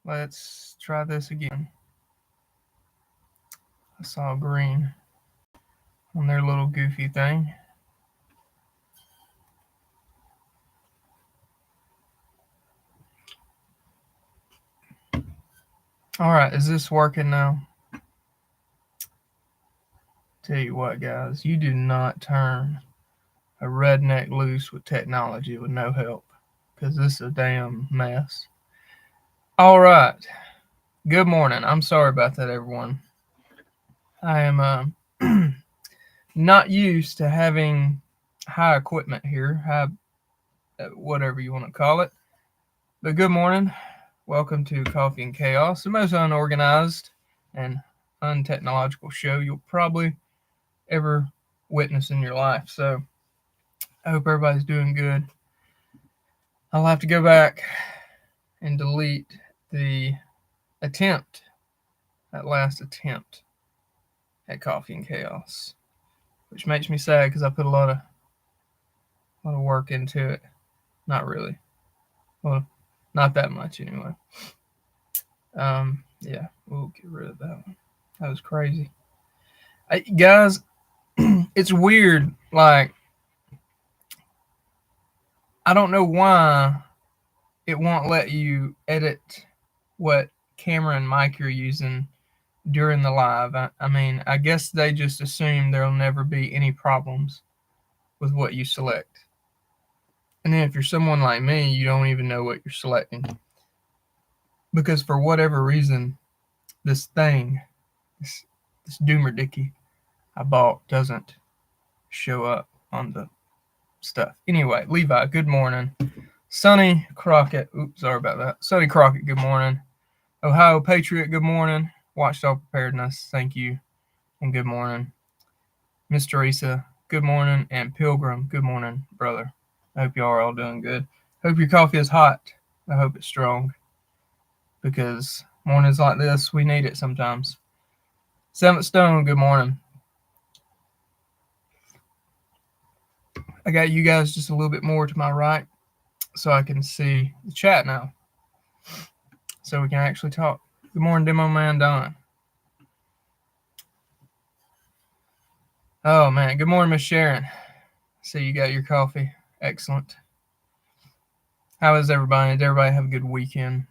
Let's try this again. I saw green on their little goofy thing. All right, is this working now? Tell you what, guys, you do not turn a redneck loose with technology with no help, because this is a damn mess. All right, good morning. I'm sorry about that, everyone. I am not used to having high equipment here, high whatever you want to call it. But good morning. Welcome to Coffee and Chaos, the most unorganized and untechnological show you'll probably ever witness in your life. So I hope everybody's doing good. I'll have to go back and delete the attempt, that last attempt at Coffee and Chaos, which makes me sad because I put a lot of work into it. Not really. Well, not that much anyway. Yeah, we'll get rid of that one. That was crazy. Guys, it's weird. Like, I don't know why it won't let you edit what camera and mic you're using during the live. I mean, I guess they just assume there'll never be any problems with what you select. And then if you're someone like me, you don't even know what you're selecting. Because for whatever reason, this thing, this Doomer Dicky I bought doesn't show up on the stuff. Anyway, Levi, good morning. Sonny Crockett, oops, sorry about that. Sonny Crockett, good morning. Ohio Patriot, good morning. Watchdog Preparedness, thank you, and good morning. Miss Teresa, good morning. And Pilgrim, good morning, brother. I hope y'all are all doing good. Hope your coffee is hot. I hope it's strong, because mornings like this, we need it sometimes. Seventh Stone, good morning. I got you guys just a little bit more to my right so I can see the chat now, so we can actually talk. Good morning, Demo Man Don. Oh, man. Good morning, Miss Sharon. See you got your coffee. Excellent. How is everybody? Did everybody have a good weekend?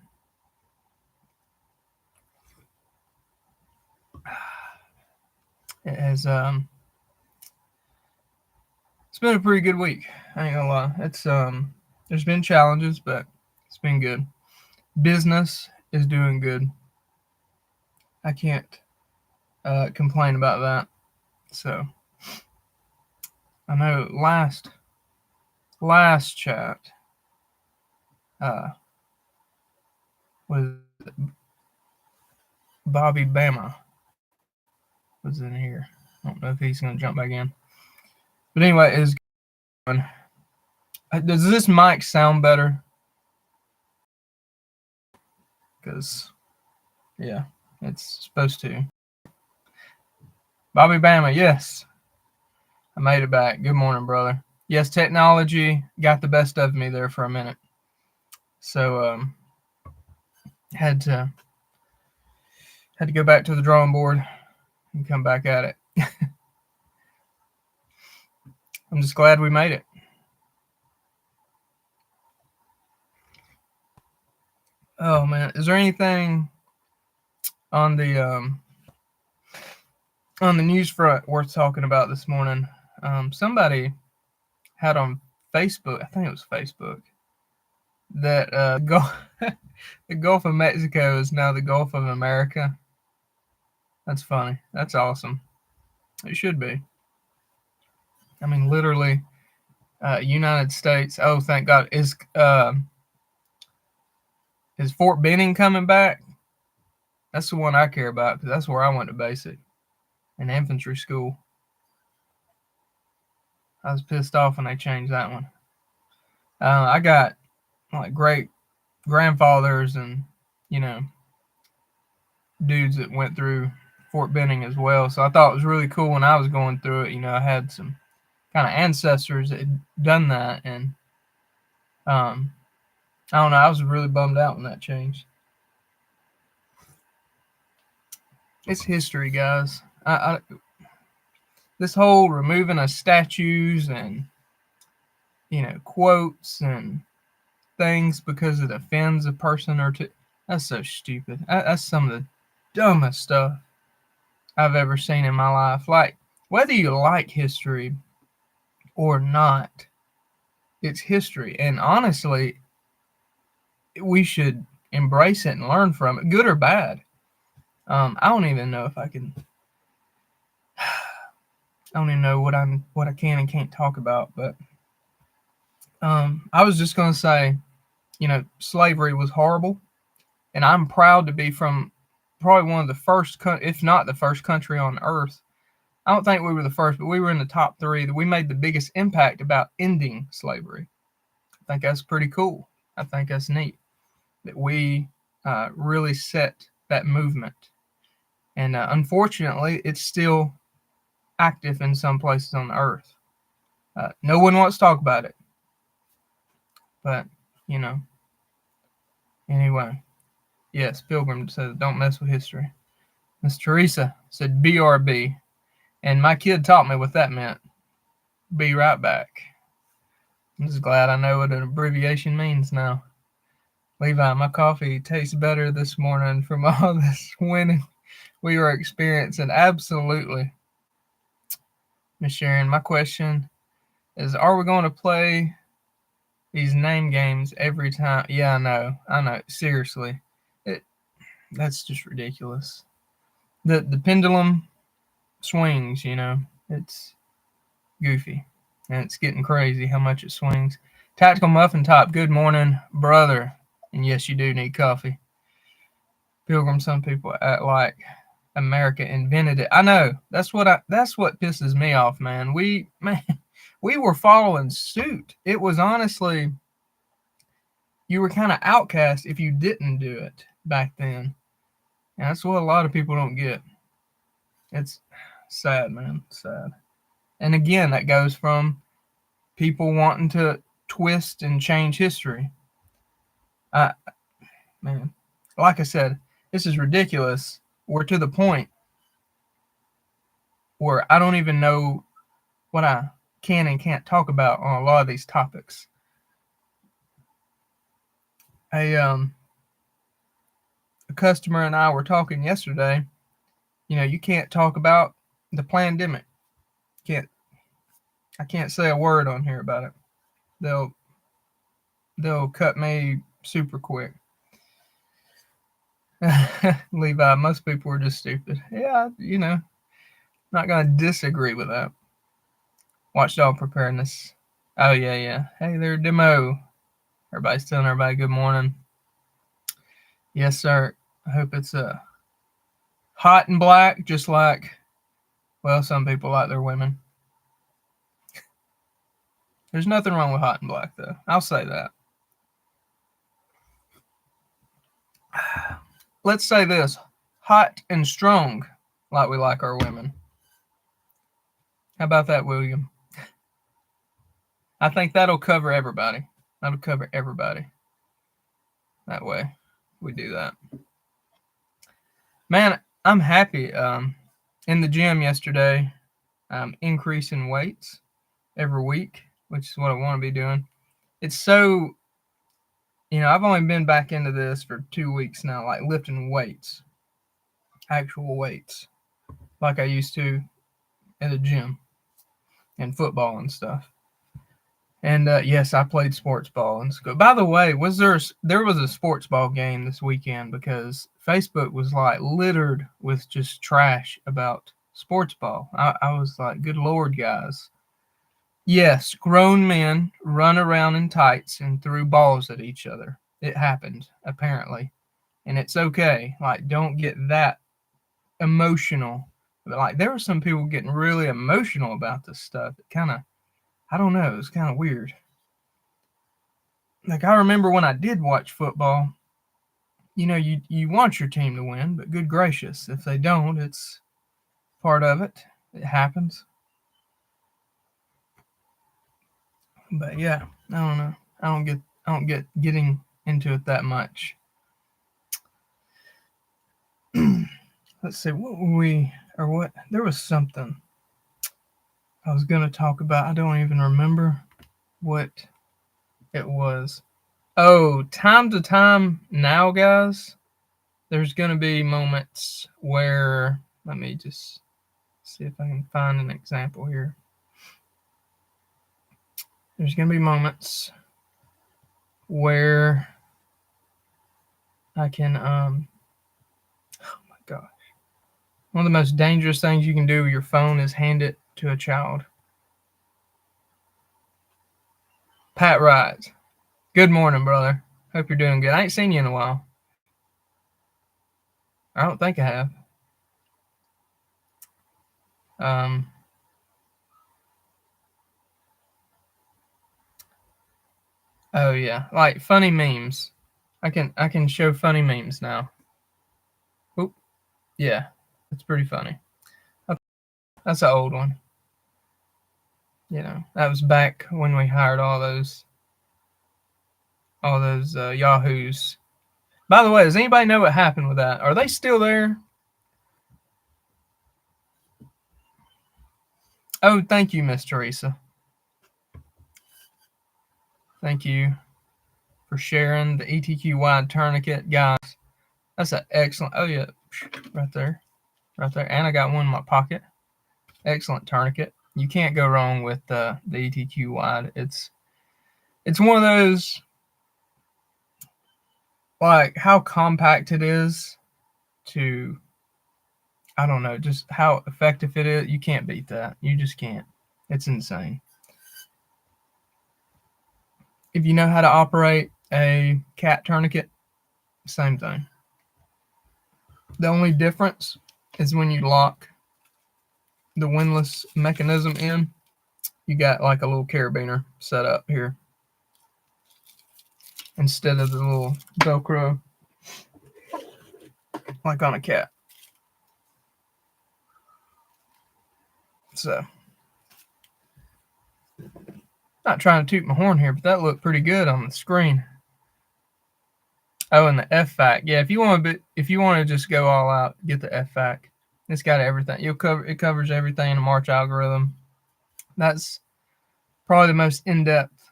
It has it's been a pretty good week. I ain't gonna lie. It's there's been challenges, but it's been good. Business is doing good. I can't complain about that. So I know last chat was Bobby Bama was in here. I don't know if he's gonna jump back in. But anyway, is does this mic sound better? Because yeah, it's supposed to. Bobby Bama, yes. I made it back. Good morning, brother. Yes, technology got the best of me there for a minute. So had to go back to the drawing board and come back at it. I'm just glad we made it. Oh man, is there anything on the news front worth talking about this morning? Somebody had on Facebook, I think it was Facebook, that the Gulf of Mexico is now the Gulf of America. That's funny. That's awesome. It should be. I mean, literally, United States. Oh, thank God. Is Fort Benning coming back? That's the one I care about, because that's where I went to basic, in infantry school. I was pissed off when they changed that one. I got like great grandfathers and dudes that went through Fort Benning as well. So I thought it was really cool when I was going through it. I had some kind of ancestors that had done that, and I don't know. I was really bummed out when that changed. It's history, guys. This whole removing of statues and quotes and things because it offends a person or two. That's so stupid. That's some of the dumbest stuff I've ever seen in my life. Like, whether you like history or not, it's history. And honestly, we should embrace it and learn from it, good or bad. I don't even know if I can. I don't even know what I can and can't talk about. But I was just gonna say, slavery was horrible, and I'm proud to be from probably one of the first, if not the first country on earth. I don't think we were the first, but we were in the top three that we made the biggest impact about ending slavery. I think that's pretty cool. I think that's neat that we really set that movement. And unfortunately, it's still active in some places on the earth. No one wants to talk about it. But, anyway. Yes, Pilgrim says, don't mess with history. Miss Teresa said BRB. And my kid taught me what that meant. Be right back. I'm just glad I know what an abbreviation means now. Levi, my coffee tastes better this morning from all this winning we were experiencing. Absolutely. Miss Sharon, my question is, are we going to play these name games every time? Yeah, I know. Seriously. That's just ridiculous. The pendulum swings, it's goofy. And it's getting crazy how much it swings. Tactical Muffin Top, good morning, brother. And yes, you do need coffee. Pilgrim, some people act like America invented it. I know. That's what pisses me off, man. We were following suit. It was honestly, you were kind of outcast if you didn't do it back then. And that's what a lot of people don't get. It's sad, man. Sad. And again, that goes from people wanting to twist and change history. Man, like I said, this is ridiculous. We're to the point where I don't even know what I can and can't talk about on a lot of these topics. A customer and I were talking yesterday. You can't talk about the pandemic. I can't say a word on here about it. They'll cut me super quick. Levi, most people are just stupid. Yeah, not gonna disagree with that. Watchdog preparedness. Oh yeah. Hey there, Demo. Everybody's telling everybody good morning. Yes, sir. I hope it's hot and black, just like, well, some people like their women. There's nothing wrong with hot and black, though. I'll say that. Let's say this: hot and strong, like we like our women. How about that, William? I think that'll cover everybody. That'll cover everybody. That way, we do that. Man, I'm happy. In the gym yesterday, I'm increasing weights every week, which is what I want to be doing. It's so, I've only been back into this for 2 weeks now, like lifting weights, actual weights, like I used to at the gym and football and stuff. And yes, I played sports ball in school. By the way, there was a sports ball game this weekend because Facebook was like littered with just trash about sports ball. I was like, good Lord, guys. Yes, grown men run around in tights and threw balls at each other. It happened, apparently. And it's okay. Like, don't get that emotional. But like, there were some people getting really emotional about this stuff. It kind of, I don't know, it was kind of weird. Like, I remember when I did watch football, you want your team to win, but good gracious, if they don't, it's part of it. It happens. But yeah, I don't know. I don't get getting into it that much. let's see, what were we, or what, there was something I was going to talk about. I don't even remember what it was. Oh, time to time now, guys, there's going to be moments where, let me just see if I can find an example here. There's going to be moments where I can, oh my gosh. One of the most dangerous things you can do with your phone is hand it to a child. Pat Wright. Good morning, brother. Hope you're doing good. I ain't seen you in a while. I don't think I have. Oh yeah, like funny memes. I can show funny memes now. Oop, yeah, it's pretty funny. That's an old one. You know, that was back when we hired all those yahoos. By the way, does anybody know what happened with that? Are they still there? Oh, thank you, Miss Teresa. Thank you for sharing the ETQ wide tourniquet, guys. That's an excellent. Oh yeah, right there, and I got one in my pocket. Excellent tourniquet. You can't go wrong with the ETQ wide. It's one of those, like how compact it is to, I don't know, just how effective it is. You can't beat that. You just can't. It's insane. If you know how to operate a cat tourniquet, same thing. The only difference is when you lock the windlass mechanism in, you got like a little carabiner set up here instead of the little Velcro like on a cat. So, not trying to toot my horn here, but that looked pretty good on the screen. Oh, and the FFAC. Yeah, if you want to just go all out, get the FFAC. It's got everything. It covers everything in the March algorithm. That's probably the most in-depth,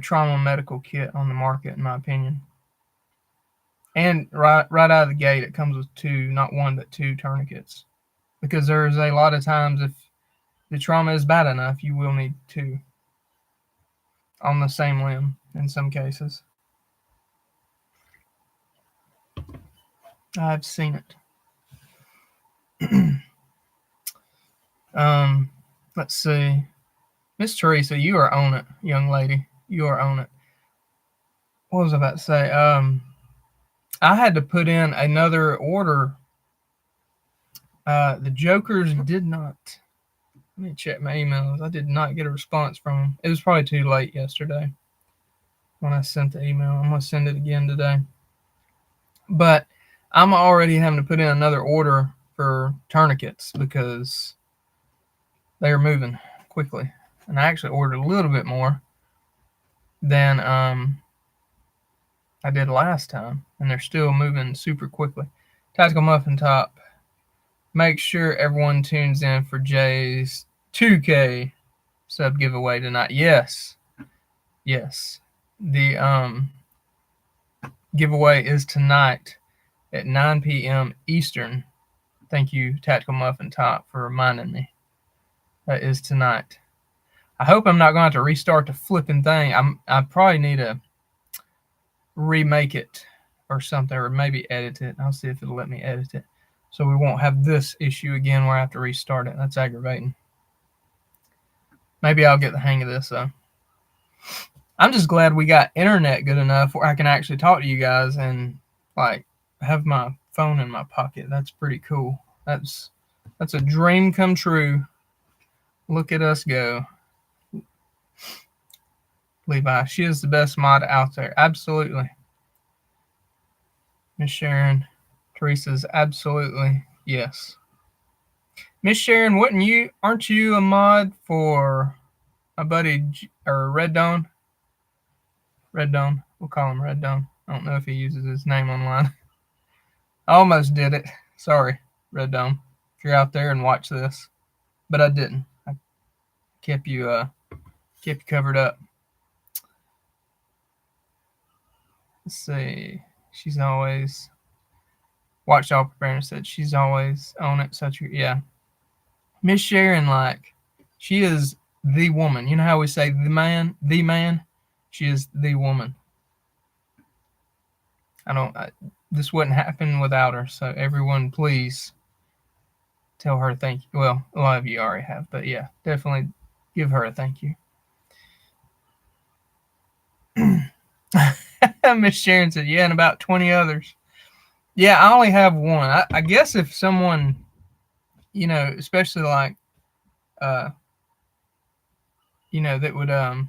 trauma medical kit on the market, in my opinion. And right out of the gate, it comes with two, not one, but two tourniquets. Because there's a lot of times if the trauma is bad enough, you will need two on the same limb in some cases. I've seen it. Let's see. Miss Teresa, you are on it, young lady. You are on it. What was I about to say? I had to put in another order. The Jokers did not. Let me check my emails. I did not get a response from them. It was probably too late yesterday when I sent the email. I'm going to send it again today. But I'm already having to put in another order for tourniquets because they are moving quickly. And I actually ordered a little bit more than I did last time. And they're still moving super quickly. Tactical Muffin Top. Make sure everyone tunes in for Jay's 2K sub giveaway tonight. Yes. The giveaway is tonight at 9 p.m. Eastern. Thank you, Tactical Muffin Top, for reminding me. That is tonight. I hope I'm not going to have to restart the flipping thing. I probably need to remake it or something, or maybe edit it. I'll see if it'll let me edit it, so we won't have this issue again where I have to restart it. That's aggravating. Maybe I'll get the hang of this though. I'm just glad we got internet good enough where I can actually talk to you guys and like have my phone in my pocket. That's pretty cool. That's a dream come true. Look at us go. Levi, she is the best mod out there. Absolutely. Miss Sharon, Teresa's absolutely yes. Miss Sharon, aren't you a mod for my buddy or Red Dawn? Red Dawn. We'll call him Red Dawn. I don't know if he uses his name online. I almost did it. Sorry, Red Dome, if you're out there and watch this, but I didn't. I kept you covered up. Let's see. She's always watched all preparing. Said she's always on it. Such a yeah. Miss Sharon, like she is the woman. You know how we say the man, the man. She is the woman. This wouldn't happen without her. So everyone, please tell her thank you. Well, a lot of you already have, but yeah, definitely give her a thank you. Miss Sharon said, yeah, and about 20 others. Yeah, I only have one. I guess if someone, especially like, that would, oh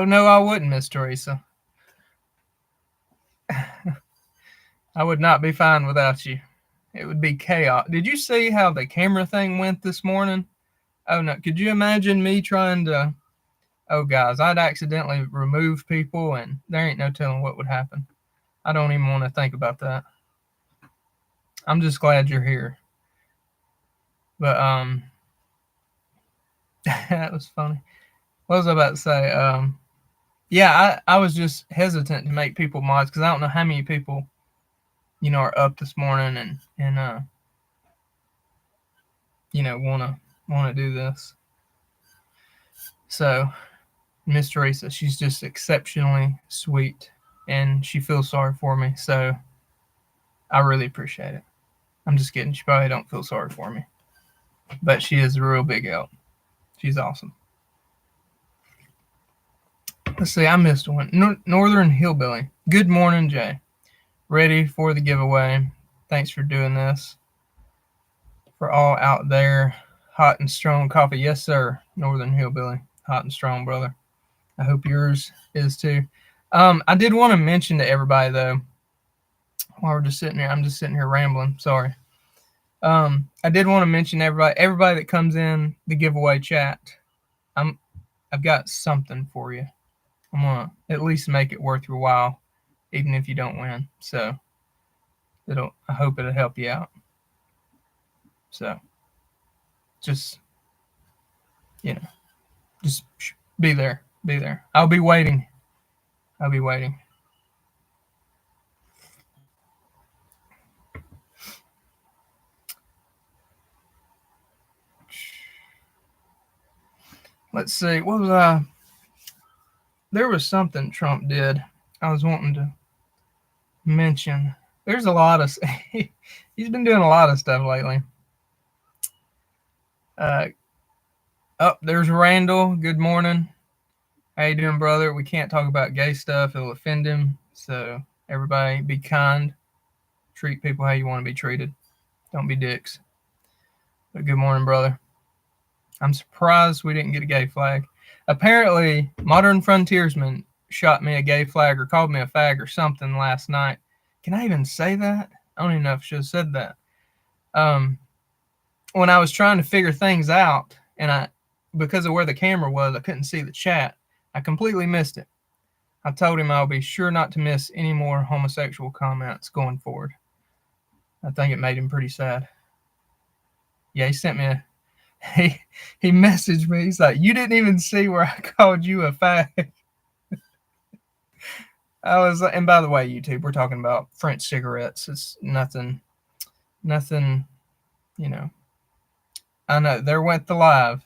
no, I wouldn't, Miss Teresa. I would not be fine without you. It would be chaos. Did you see how the camera thing went this morning? Oh no, could you imagine me trying to, oh guys, I'd accidentally remove people and there ain't no telling what would happen. I don't even want to think about that. I'm just glad you're here. But that was funny. What was I about to say? Yeah, I was just hesitant to make people mods because I don't know how many people, are up this morning and wanna do this. So Miss Teresa, she's just exceptionally sweet and she feels sorry for me. So I really appreciate it. I'm just kidding. She probably don't feel sorry for me, but she is a real big help. She's awesome. Let's see, I missed one. Northern Hillbilly. Good morning, Jay. Ready for the giveaway. Thanks for doing this. For all out there, hot and strong coffee. Yes, sir. Northern Hillbilly. Hot and strong, brother. I hope yours is too. I did want to mention to everybody, though, while we're just sitting here, I'm just sitting here rambling. Sorry. I did want to mention everybody that comes in the giveaway chat. I've got something for you. I'm gonna at least make it worth your while, even if you don't win. So I hope it'll help you out. So just just be there. Be there. I'll be waiting. Let's see. What was I? There was something Trump did. I was wanting to mention. There's a lot of. He's been doing a lot of stuff lately. There's Randall. Good morning. How you doing, brother? We can't talk about gay stuff. It'll offend him. So everybody be kind. Treat people how you want to be treated. Don't be dicks. But good morning, brother. I'm surprised we didn't get a gay flag. Apparently, Modern Frontiersman shot me a gay flag or called me a fag or something last night. Can I even say that? I don't even know if I should have said that. When I was trying to figure things out, and because of where the camera was, I couldn't see the chat. I completely missed it. I told him I'll be sure not to miss any more homosexual comments going forward. I think it made him pretty sad. Yeah, he sent me he messaged me. He's like, you didn't even see where I called you a fag. And by the way, YouTube, we're talking about French cigarettes. It's nothing, I know, there went the live.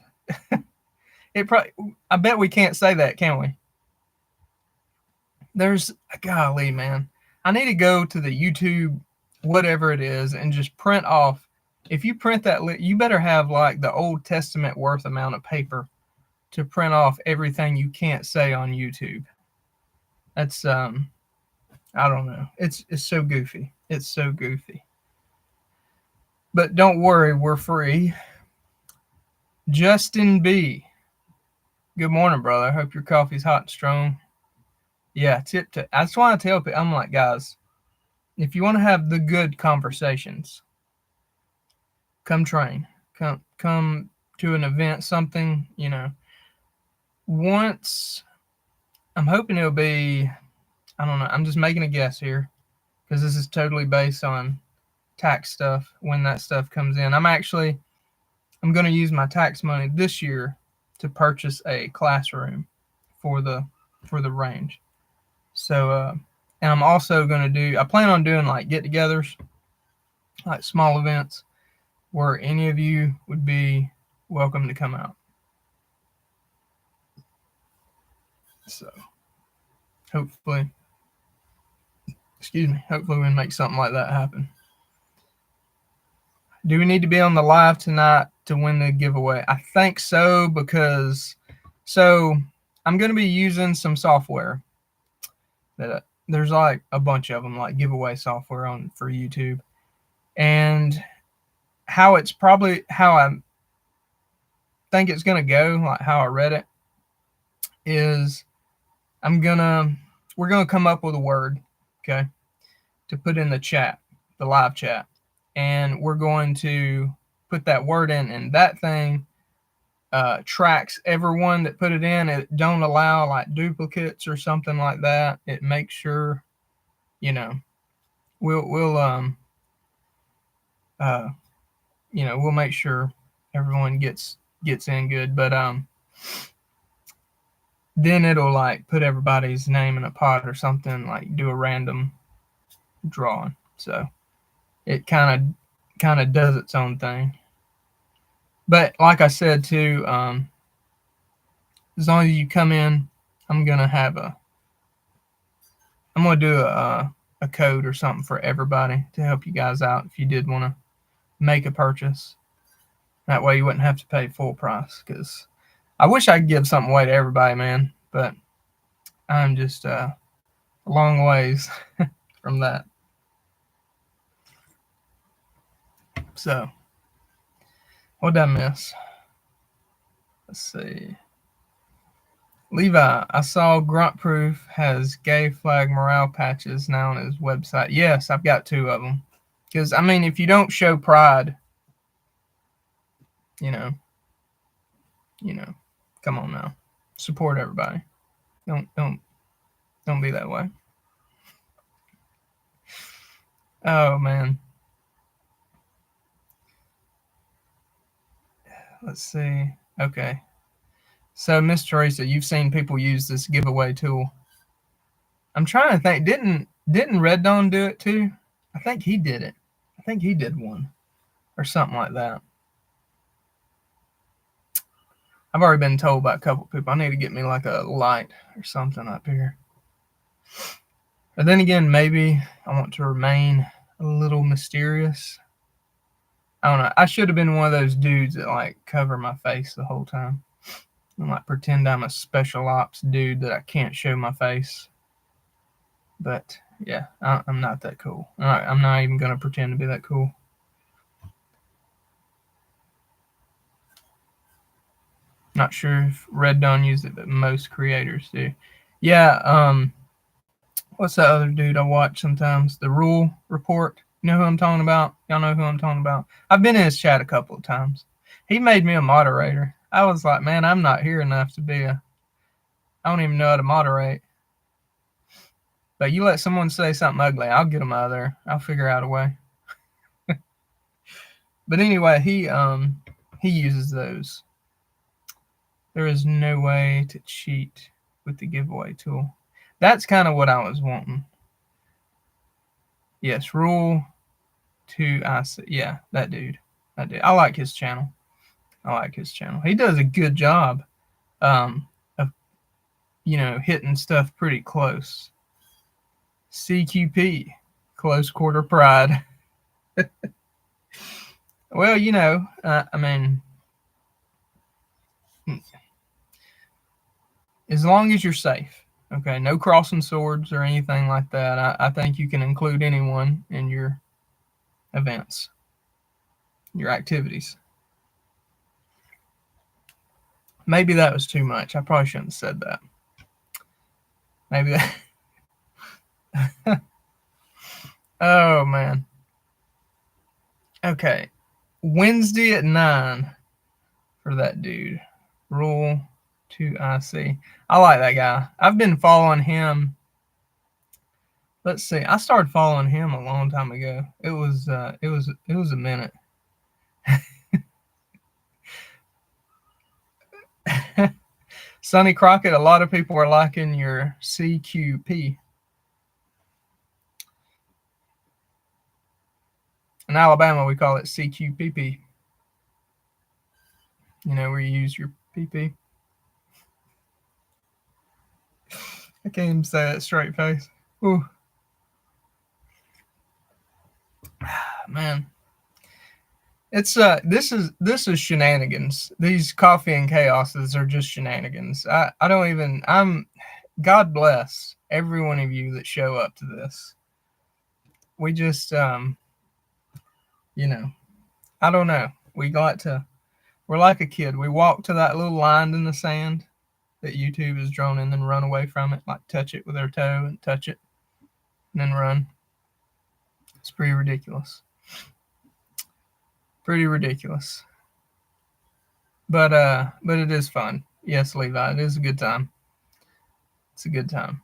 I bet we can't say that, can we? Golly, man. I need to go to the YouTube, whatever it is, and just print off. If you print that, you better have like the Old Testament worth amount of paper to print off everything you can't say on YouTube. That's, I don't know. It's so goofy. It's so goofy. But don't worry, we're free. Justin B. Good morning, brother. Hope your coffee's hot and strong. Yeah, that's why I tell people, I'm like, guys, if you want to have the good conversations, come train. Come to an event, something, Once, I'm hoping it'll be, I don't know, I'm just making a guess here, because this is totally based on tax stuff when that stuff comes in. I'm going to use my tax money this year to purchase a classroom for the range. So and I'm also going to I plan on doing like get-togethers, like small events where any of you would be welcome to come out. So hopefully we can make something like that happen. Do we need to be on the live tonight to win the giveaway? I think so, because I'm going to be using some software that there's like a bunch of them, like giveaway software for YouTube. And how I think it's going to go, like how I read it, is we're going to come up with a word, okay, to put in the chat, the live chat. And we're going to put that word in, and that thing tracks everyone that put it in. It don't allow like duplicates or something like that. It makes sure, we'll we'll make sure everyone gets in good. But then it'll like put everybody's name in a pot or something, like do a random drawing. So it kind of does its own thing. But like I said too, as long as you come in, I'm gonna do a code or something for everybody to help you guys out if you did want to make a purchase. That way you wouldn't have to pay full price, because I wish I could give something away to everybody, man, but I'm just a long ways from that. So what did I miss? Let's see. Levi, I saw Grunt Proof has gay flag morale patches now on his website. Yes, I've got 2 of them. Because, I mean, if you don't show pride, you know, come on now. Support everybody. Don't be that way. Oh, man. Let's see. Okay. So, Miss Teresa, you've seen people use this giveaway tool. I'm trying to think. Didn't Red Dawn do it too? I think he did it. I think he did one or something like that. I've already been told by a couple people I need to get me like a light or something up here. But then again, maybe I want to remain a little mysterious. I don't know. I should have been one of those dudes that like cover my face the whole time and like pretend I'm a special ops dude that I can't show my face. But yeah, I'm not that cool. I'm not even going to pretend to be that cool. Not sure if Red Dawn used it, but most creators do. Yeah, what's that other dude I watch sometimes? The Rule Report. You know who I'm talking about? Y'all know who I'm talking about? I've been in his chat a couple of times. He made me a moderator. I was like, man, I'm not here enough to be I don't even know how to moderate. But you let someone say something ugly, I'll get them out of there. I'll figure out a way. But anyway, he uses those. There is no way to cheat with the giveaway tool. That's kind of what I was wanting. Yes, Rule 2 IC. Yeah, that dude. I like his channel. He does a good job of, hitting stuff pretty close. CQP, Close Quarter Pride. Well, I mean, as long as you're safe, okay, no crossing swords or anything like that. I think you can include anyone in your events, your activities. Maybe that was too much. I probably shouldn't have said that. Maybe that. Oh, man. Okay. Wednesday at 9 for that dude. Rule 2 IC. I like that guy. I've been following him Let's see. I started following him a long time ago. It was a minute. Sonny Crockett, a lot of people are liking your CQP. In Alabama, we call it CQPP. You know, where you use your PP. I can't even say that straight face. Ooh. Man. It's this is shenanigans. These coffee and chaoses are just shenanigans. I don't even I'm God bless every one of you that show up to this. We just you know, I don't know. We're like a kid. We walk to that little line in the sand that YouTube has drawn and then run away from it, like touch it with our toe and touch it and then run. It's pretty ridiculous. Pretty ridiculous. But it is fun. Yes, Levi, it is a good time. It's a good time.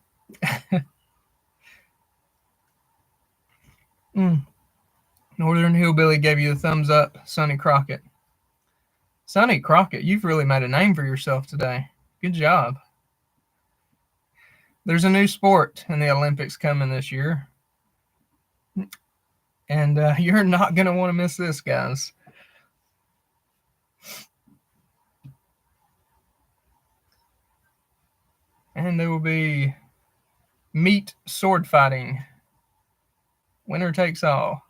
Northern Hillbilly gave you a thumbs up, Sonny Crockett. Sonny Crockett, you've really made a name for yourself today. Good job. There's a new sport in the Olympics coming this year. And you're not going to want to miss this, guys. And there will be meat sword fighting. Winner takes all.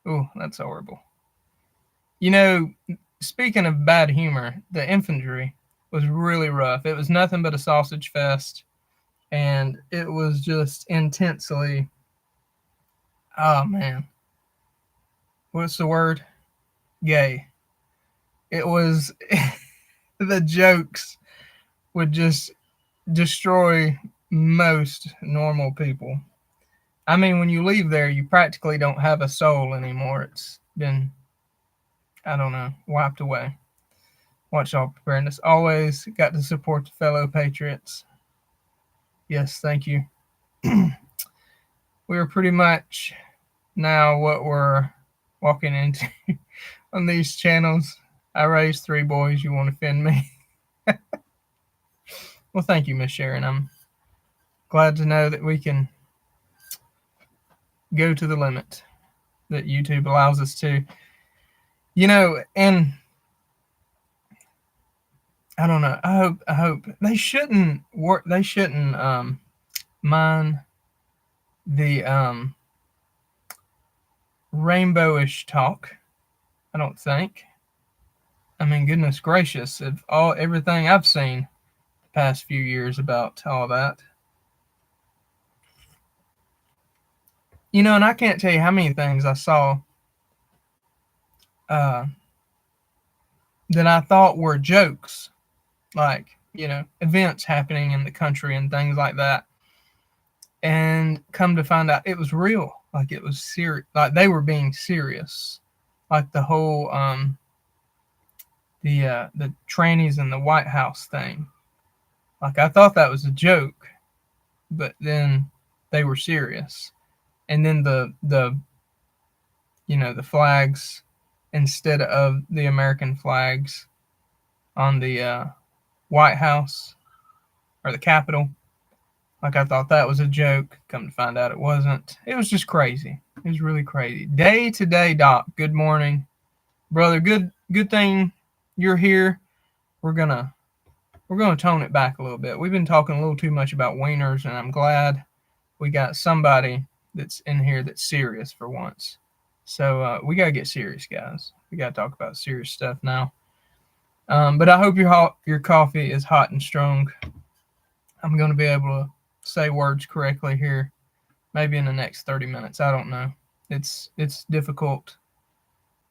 Oh, that's horrible. You know, speaking of bad humor, the infantry was really rough. It was nothing but a sausage fest. And it was just intensely, oh man, what's the word? Gay. It was, the jokes would just destroy most normal people. I mean, when you leave there, you practically don't have a soul anymore. It's been, I don't know, wiped away. Watch All Preparedness. Always got to support the fellow patriots. Yes, thank you. We're pretty much now what we're walking into on these channels. I raised 3 boys. You want to offend me? Well, thank you, Miss Sharon. I'm glad to know that we can go to the limit that YouTube allows us to. You know, and I don't know. I hope they shouldn't work. They shouldn't mind the rainbowish talk. I don't think. I mean, goodness gracious, of everything I've seen the past few years about all that. You know, and I can't tell you how many things I saw that I thought were jokes, like, you know, events happening in the country and things like that. And come to find out it was real. Like, it was serious. Like, they were being serious. Like the whole the trannies in the White House thing. Like, I thought that was a joke, but then they were serious. And then the you know, the flags instead of the American flags on the White House or the Capitol. Like, I thought that was a joke. Come to find out it wasn't. It was just crazy. It was really crazy. Day to day, Doc. Good morning, brother. Good thing you're here. We're gonna tone it back a little bit. We've been talking a little too much about wieners, and I'm glad we got somebody that's in here that's serious for once. So we gotta get serious, guys. We gotta talk about serious stuff now. But I hope your coffee is hot and strong. I'm gonna be able to say words correctly here, maybe in the next 30 minutes. I don't know. It's difficult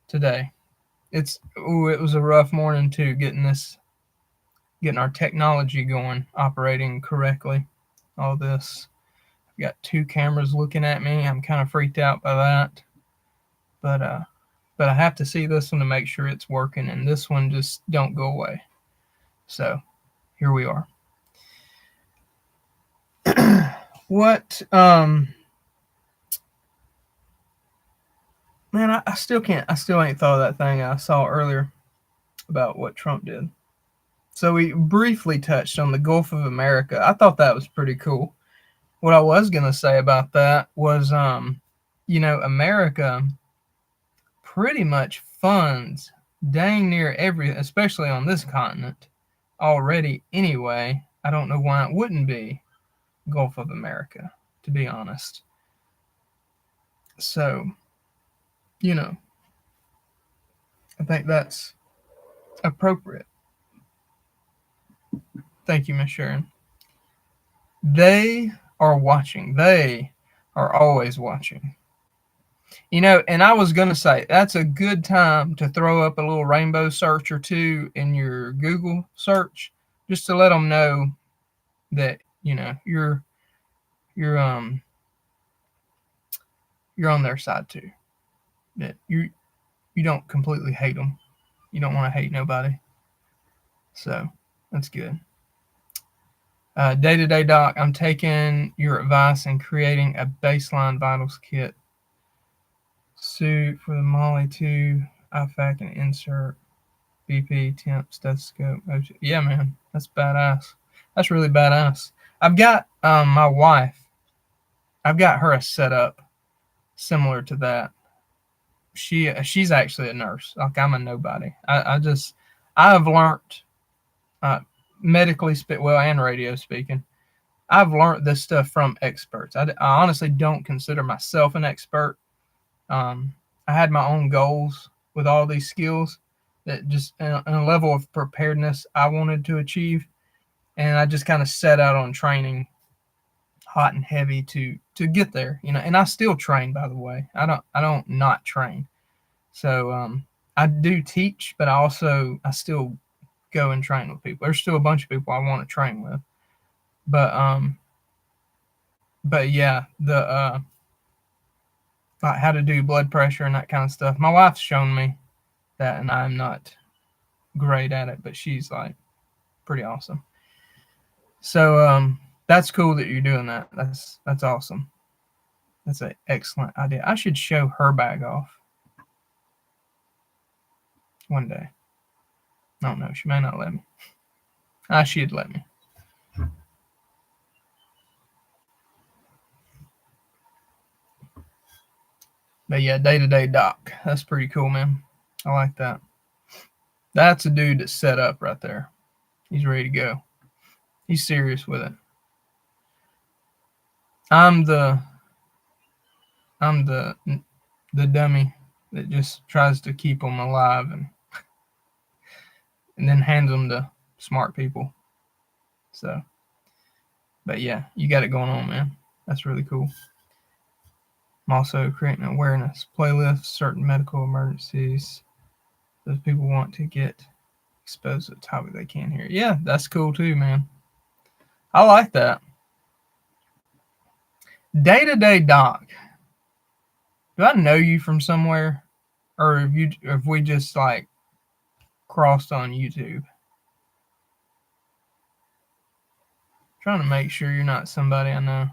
today. It was a rough morning too, getting our technology going, operating correctly. All this. I've got 2 cameras looking at me. I'm kind of freaked out by that. But I have to see this one to make sure it's working, and this one just don't go away. So here we are. What man, I still can't. I still ain't thought of that thing I saw earlier about what Trump did. So we briefly touched on the Gulf of America. I thought that was pretty cool. What I was gonna say about that was, America pretty much funds dang near every, especially on this continent, already anyway. I don't know why it wouldn't be Gulf of America, to be honest. So, you know, I think that's appropriate. Thank you, Miss Sharon. They are watching. They are always watching. And I was going to say that's a good time to throw up a little rainbow search or two in your Google search, just to let them know that you're you're on their side too. That you don't completely hate them. You don't want to hate nobody. So that's good. Day-to-day doc, I'm taking your advice and creating a baseline vitals kit suit for the Molly 2, IFAC and insert, BP, temp, stethoscope. Yeah, man, that's badass. That's really badass. I've got my wife. I've got her a setup similar to that. She's actually a nurse. Like I'm a nobody. I've learned medically and radio speaking. I've learned this stuff from experts. I honestly don't consider myself an expert. I had my own goals with all these skills that just in a level of preparedness I wanted to achieve, and I just kind of set out on training hot and heavy to get there. And I still train, by the way. I don't not train. So I do teach, but I still go and train with people. There's still a bunch of people I want to train with, but yeah, the like how to do blood pressure and that kind of stuff. My wife's shown me that, and I'm not great at it, but she's like pretty awesome. So that's cool that you're doing that. That's awesome. That's an excellent idea. I should show her bag off one day. I don't know. She may not let me. She'd let me. But yeah, day-to-day doc. That's pretty cool, man. I like that. That's a dude that's set up right there. He's ready to go. He's serious with it. I'm the dummy that just tries to keep them alive and then hands them to smart people. So, but yeah, you got it going on, man. That's really cool. I'm also creating an awareness playlist, certain medical emergencies. Those people want to get exposed to the topic they can't hear. Yeah, that's cool too, man. I like that. Day-to-day doc. Do I know you from somewhere, or have we just like crossed on YouTube? Trying to make sure you're not somebody I know.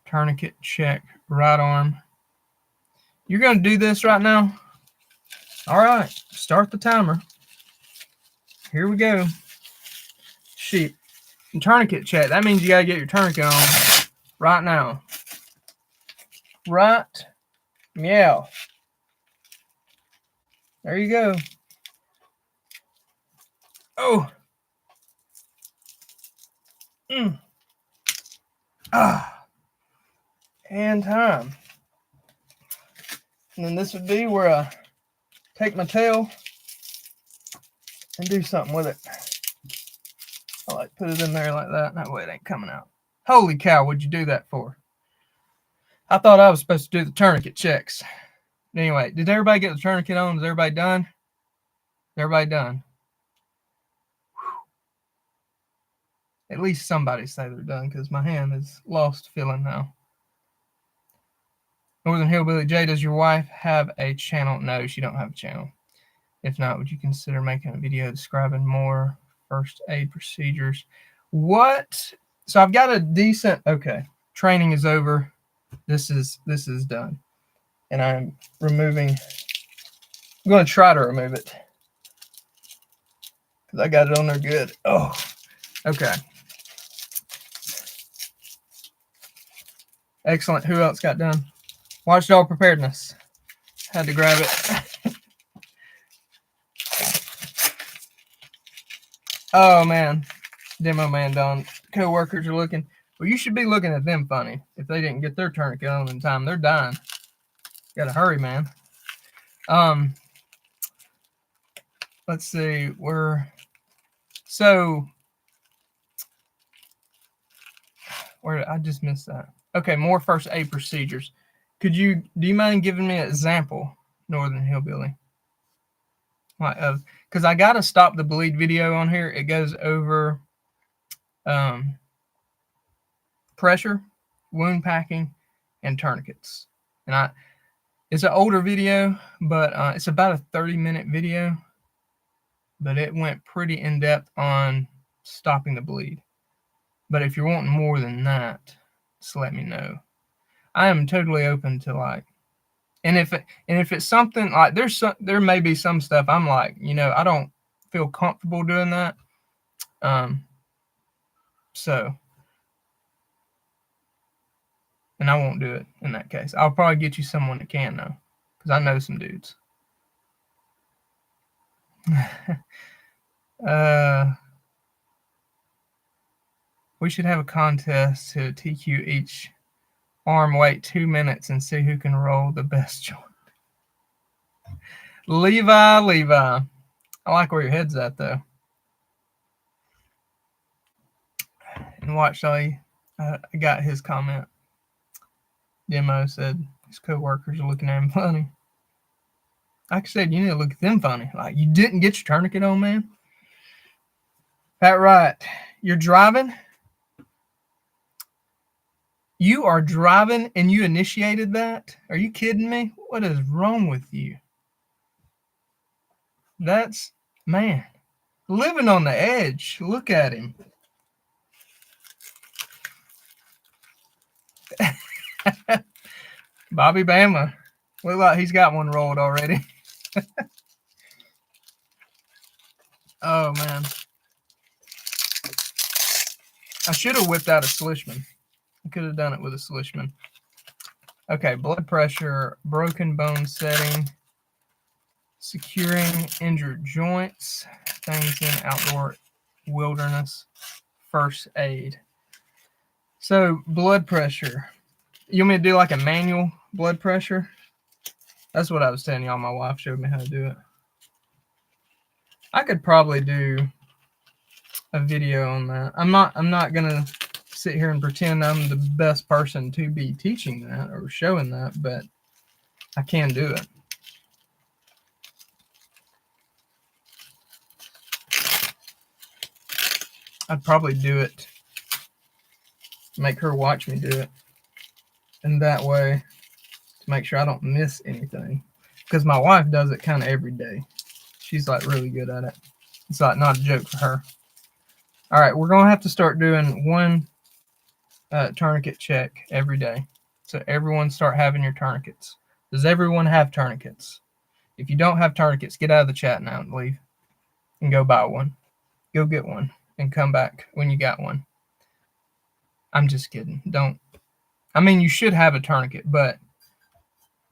Tourniquet check, right arm. You're going to do this right now? All right, start the timer. Here we go. Sheep. Tourniquet check. That means you got to get your tourniquet on right now. Right. Meow. There you go. Oh. And time. And then this would be where I take my tail and do something with it. I like put it in there like that. That way it ain't coming out. Holy cow, what'd you do that for? I thought I was supposed to do the tourniquet checks. Anyway, did everybody get the tourniquet on? Is everybody done? Everybody done? Whew. At least somebody say they're done, because my hand is lost feeling now. Northern Hillbilly J, does your wife have a channel? No, she don't have a channel. If not, would you consider making a video describing more first aid procedures? What So I've got a decent, okay, training is over. This is done. And I'm going to try to remove it. Because I got it on there good. Oh, okay. Excellent. Who else got done? Watchdog preparedness. Had to grab it. Oh, man. Demo man done. Co-workers are looking. Well, you should be looking at them funny. If they didn't get their tourniquet on in time, they're dying. Gotta hurry, man. Let's see. Where I just missed that. Okay, more first aid procedures. Do you mind giving me an example, Northern Hillbilly? Because I got a stop the bleed video on here. It goes over pressure, wound packing, and tourniquets. And it's an older video, but it's about a 30-minute video. But it went pretty in depth on stopping the bleed. But if you're wanting more than that, just let me know. I am totally open to and if it's something like there may be some stuff I'm like, I don't feel comfortable doing that. So, and I won't do it in that case. I'll probably get you someone that can though, because I know some dudes. We should have a contest to TQ each arm wait 2 minutes and see who can roll the best joint. Levi, I like where your head's at though. And watch, I got his comment. Demo said his co-workers are looking at him funny. Like I said, you need to look at them funny. Like, you didn't get your tourniquet on, man. Pat Wright, you're driving? You are driving and you initiated that? Are you kidding me? What is wrong with you? That's, man, living on the edge. Look at him. Bobby Bama. Look like he's got one rolled already. Oh, man. I should have whipped out a Slishman. I could have done it with a Slishman. Okay, blood pressure, broken bone setting, securing injured joints, things in outdoor wilderness, first aid. So, blood pressure. You want me to do like a manual blood pressure? That's what I was telling y'all. My wife showed me how to do it. I could probably do a video on that. I'm not gonna sit here and pretend I'm the best person to be teaching that or showing that, but I can do it. I'd probably do it, make her watch me do it, and that way to make sure I don't miss anything, because my wife does it kind of every day. She's like really good at it. It's like not a joke for her. All right, we're gonna have to start doing one tourniquet check every day. So everyone start having your tourniquets. Does everyone have tourniquets? If you don't have tourniquets, get out of the chat now and leave and go buy one. Go get one and come back when you got one. I'm just kidding. Don't. I mean, you should have a tourniquet, but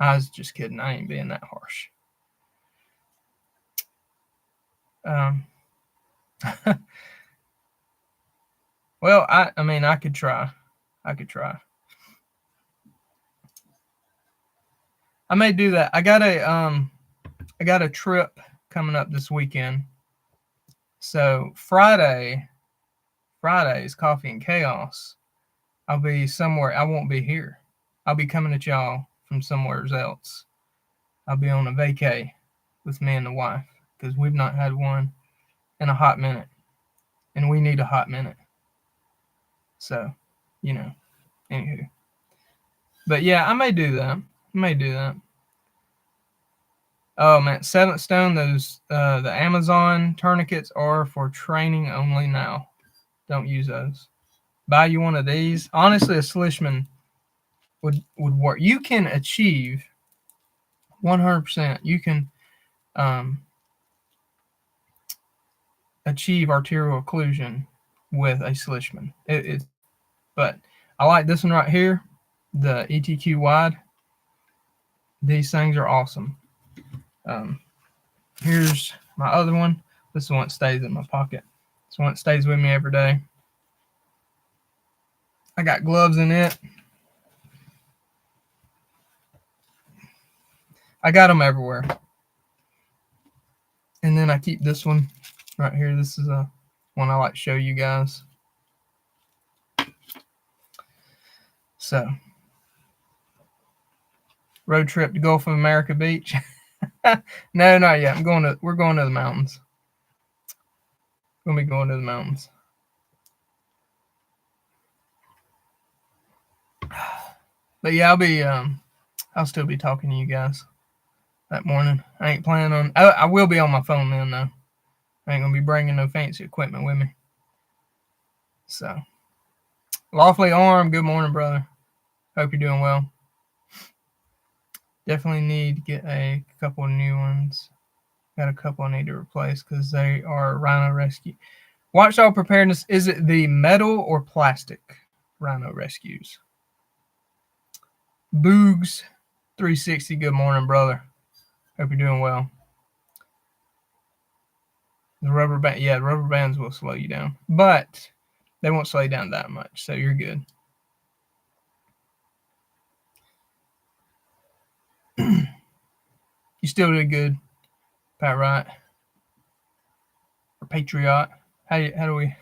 I was just kidding. I ain't being that harsh. Well, I mean, I could try. I may do that. I got a trip coming up this weekend. So Friday's Coffee and Chaos. I'll be somewhere. I won't be here. I'll be coming at y'all from somewhere else. I'll be on a vacay with me and the wife because we've not had one in a hot minute, and we need a hot minute. So, anywho. But yeah, I may do that. Oh man, 7th Stone, those the Amazon tourniquets are for training only now. Don't use those. buy you one of these. Honestly, a Slishman would work. You can achieve 100%. You can achieve arterial occlusion with a Slishman. But I like this one right here, the ETQ wide. These things are awesome. Here's my other one. This is one that stays in my pocket. This one that stays with me every day. I got gloves in it. I got them everywhere. And then I keep this one right here. This is a one I like to show you guys. So, road trip to Gulf of America Beach. No, not yet. We're going to the mountains. We'll be going to the mountains. But yeah, I'll still be talking to you guys that morning. I ain't planning on. I will be on my phone then though. I ain't gonna be bringing no fancy equipment with me. So, Lawfully Armed, good morning, brother. Hope you're doing well. Definitely need to get a couple of new ones. Got a couple I need to replace because they are Rhino Rescue. Watchdog Preparedness, is it the metal or plastic Rhino Rescues? Boogs 360, good morning, brother. Hope you're doing well. The rubber band, yeah, the rubber bands will slow you down, but they won't slow you down that much, so you're good. You still did good, Pat Wright. Or Patriot. How do we?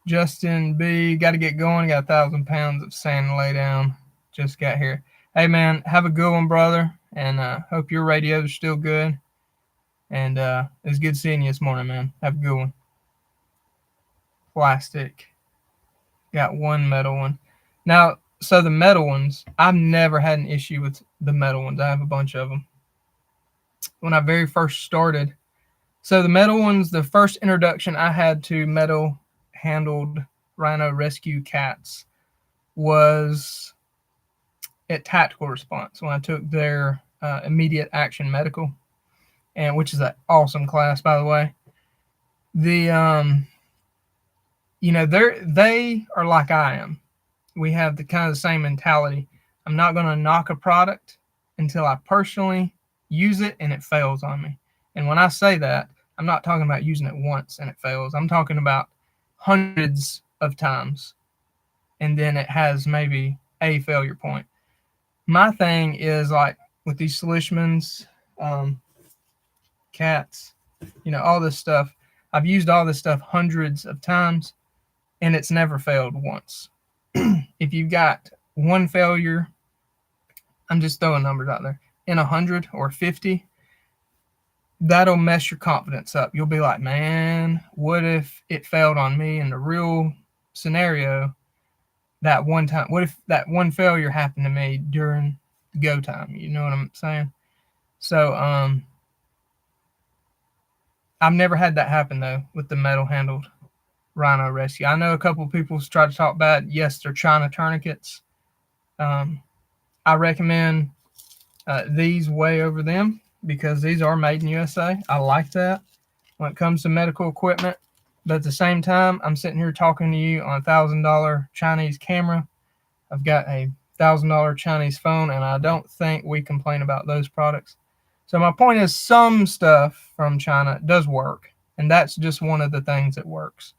Justin B, got to get going. Got 1,000 pounds of sand to lay down. Just got here. Hey man, have a good one, brother, and hope your radios are still good. And it's good seeing you this morning, man. Have a good one. Plastic. Got one metal one. Now, so the metal ones, I've never had an issue with the metal ones. I have a bunch of them. When I very first started, so the metal ones, the first introduction I had to metal handled Rhino Rescue cats was at Tactical Response when I took their immediate action medical, and which is an awesome class, by the way. The they are like I am. We have the kind of the same mentality. I'm not going to knock a product until I personally use it and it fails on me. And when I say that, I'm not talking about using it once and it fails. I'm talking about hundreds of times, and then it has maybe a failure point. My thing is like with these Slishmans, cats, all this stuff. I've used all this stuff hundreds of times, and it's never failed once. If you've got one failure, I'm just throwing numbers out there, in 100 or 50, that'll mess your confidence up. You'll be like, man, what if it failed on me in the real scenario that one time? What if that one failure happened to me during go time? You know what I'm saying? So I've never had that happen though with the metal handled Rhino Rescue. I know a couple of people try to talk bad. Yes, they're China tourniquets. I recommend these way over them because these are made in USA. I like that when it comes to medical equipment. But at the same time, I'm sitting here talking to you on a $1,000 Chinese camera. I've got a $1,000 Chinese phone, and I don't think we complain about those products. So my point is, some stuff from China does work, and that's just one of the things that works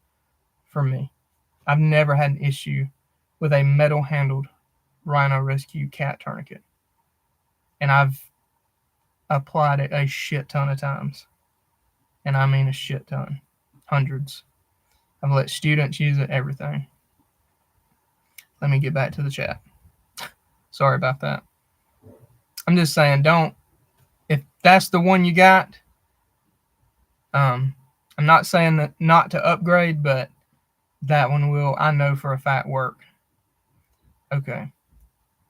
for me. I've never had an issue with a metal-handled Rhino Rescue cat tourniquet, and I've applied it a shit ton of times, and I mean a shit ton, hundreds. I've let students use it, everything. Let me get back to the chat. Sorry about that. I'm just saying, if that's the one you got, I'm not saying that not to upgrade, but that one will, I know for a fact, work. Okay.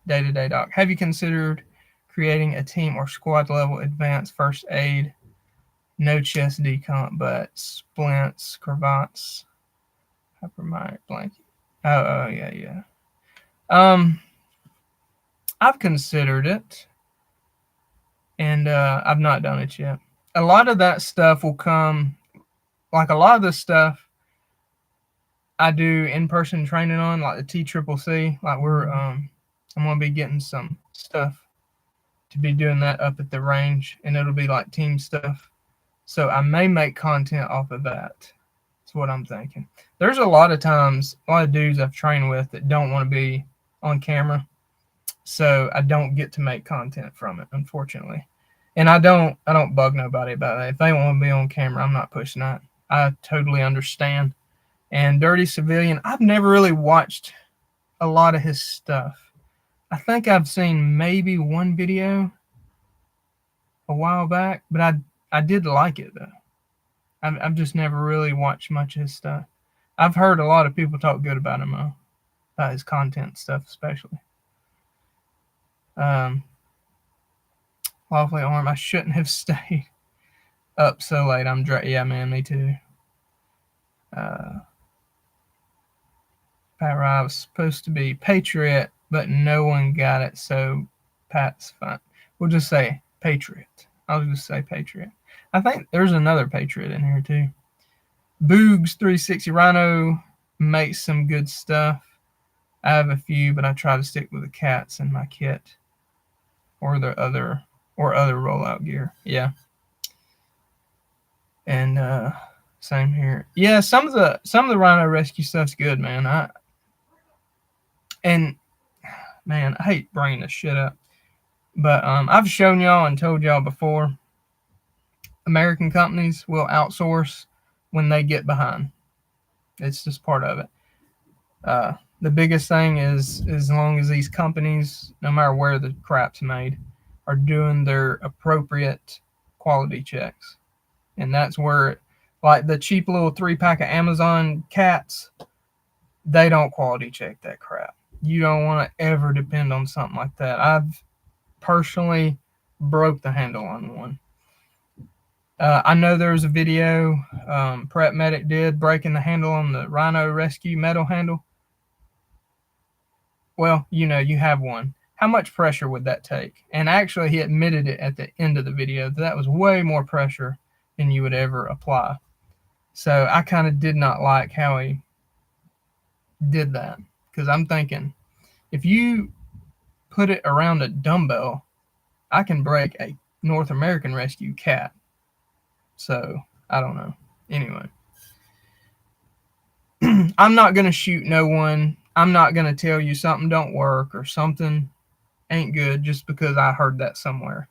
Day-to-day doc. Have you considered creating a team or squad level advanced first aid? No chest decomp, but splints, cravats. Hypermic blanket. Oh, yeah. I've considered it, and I've not done it yet. A lot of that stuff will come, like a lot of this stuff I do in-person training on, like the TCCC. Like I'm gonna be getting some stuff to be doing that up at the range, and it'll be like team stuff. So I may make content off of that. That's what I'm thinking. There's a lot of times, a lot of dudes I've trained with that don't want to be on camera, so I don't get to make content from it, unfortunately. And I don't bug nobody about that. If they want to be on camera, I'm not pushing that. I totally understand. And Dirty Civilian, I've never really watched a lot of his stuff. I think I've seen maybe one video a while back, but I did like it though. I've just never really watched much of his stuff. I've heard a lot of people talk good about him though, about his content stuff especially. Lawfully Armed, I shouldn't have stayed up so late. Yeah, man, me too. Pat Rye was supposed to be Patriot, but no one got it, so Pat's fine. We'll just say Patriot. I'll just say Patriot. I think there's another Patriot in here too. Boogs 360 Rhino makes some good stuff. I have a few, but I try to stick with the cats in my kit or other rollout gear. Yeah. And same here. Yeah, some of the Rhino rescue stuff's good, man. I hate bringing this shit up, but I've shown y'all and told y'all before, American companies will outsource when they get behind. It's just part of it. The biggest thing is, as long as these companies, no matter where the crap's made, are doing their appropriate quality checks. And that's where, like the cheap little 3-pack of Amazon cats, they don't quality check that crap. You don't want to ever depend on something like that. I've personally broke the handle on one. I know there was a video Prep Medic did breaking the handle on the Rhino Rescue metal handle. Well, you have one. How much pressure would that take? And actually, he admitted it at the end of the video. That was way more pressure than you would ever apply. So I kind of did not like how he did that, because I'm thinking, if you put it around a dumbbell, I can break a North American Rescue cat. So I don't know. Anyway, I'm not going to shoot no one. I'm not going to tell you something don't work or something ain't good just because I heard that somewhere.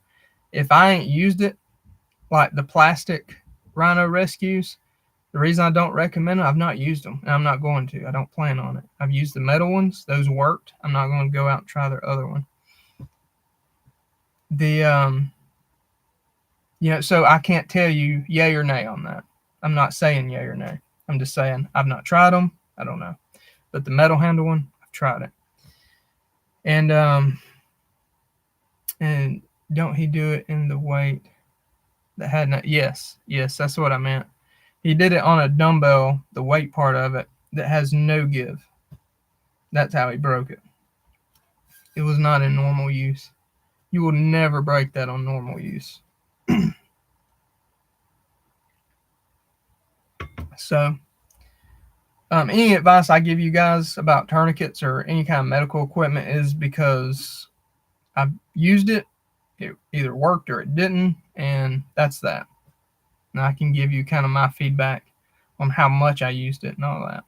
If I ain't used it, like the plastic Rhino Rescues, the reason I don't recommend them, I've not used them, and I'm not going to. I don't plan on it. I've used the metal ones. Those worked. I'm not going to go out and try their other one. So I can't tell you yay or nay on that. I'm not saying yay or nay. I'm just saying I've not tried them. I don't know. But the metal handle one, I've tried it. And don't he do it in the weight that had no? Yes, that's what I meant. He did it on a dumbbell, the weight part of it, that has no give. That's how he broke it. It was not in normal use. You will never break that on normal use. So, any advice I give you guys about tourniquets or any kind of medical equipment is because I've used it. It either worked or it didn't, and that's that. And I can give you kind of my feedback on how much I used it and all that.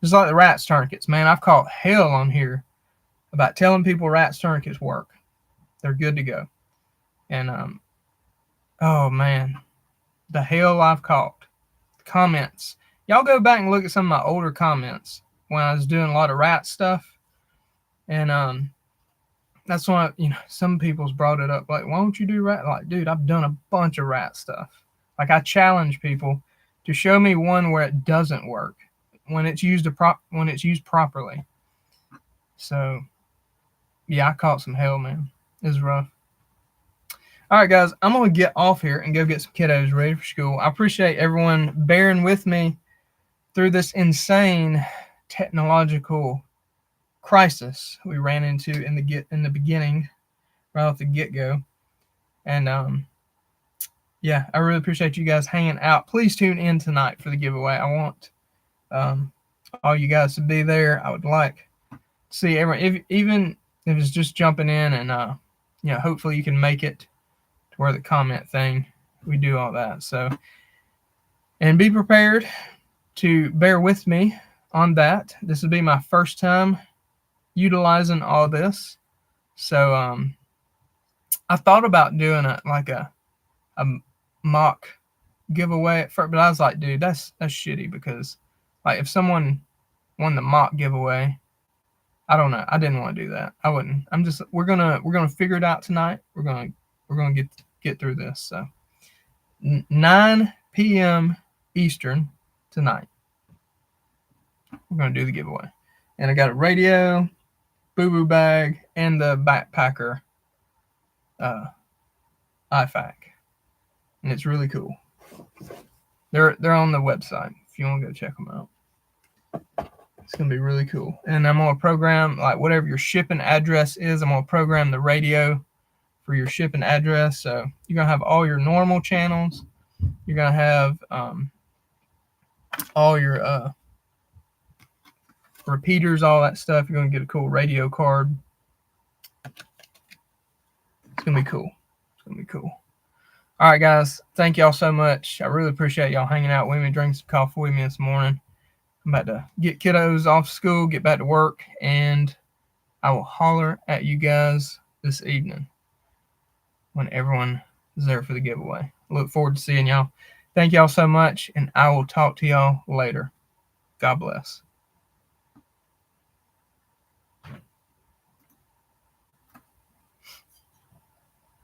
Just like the RATS tourniquets, man, I've caught hell on here about telling people RATS tourniquets work. They're good to go. And, oh man, the hell I've caught. Comments. Y'all go back and look at some of my older comments when I was doing a lot of RATS stuff. And, that's why, some people's brought it up. Like, why don't you do RAT? Like, dude, I've done a bunch of RAT stuff. Like, I challenge people to show me one where it doesn't work when it's used properly. So, yeah, I caught some hell, man. It was rough. All right, guys, I'm going to get off here and go get some kiddos ready for school. I appreciate everyone bearing with me through this insane technological crisis we ran into in the beginning, right off the get-go. And yeah, I really appreciate you guys hanging out. Please tune in tonight for the giveaway. I want all you guys to be there. I would like to see everyone, even if it's just jumping in, and hopefully you can make it to where the comment thing, we do all that. So, and be prepared to bear with me on that. This will be my first time utilizing all this. So I thought about doing a mock giveaway at first, but I was like, dude, that's shitty, because like if someone won the mock giveaway, I don't know, I didn't want to do that. I wouldn't. We're gonna figure it out tonight. We're gonna get through this. So 9 p.m. Eastern tonight, we're gonna do the giveaway. And I got a radio, Boo Boo bag, and the Backpacker IFAK, and it's really cool. They're on the website if you want to go check them out. It's gonna be really cool. And I'm gonna program, like, whatever your shipping address is, I'm gonna program the radio for your shipping address. So you're gonna have all your normal channels. You're gonna have all your repeaters, all that stuff. You're gonna get a cool radio card. It's gonna be cool. It's gonna be cool. All right, guys. Thank y'all so much. I really appreciate y'all hanging out with me, drinking some coffee with me this morning. I'm about to get kiddos off school, get back to work, and I will holler at you guys this evening when everyone is there for the giveaway. I look forward to seeing y'all. Thank y'all so much, and I will talk to y'all later. God bless.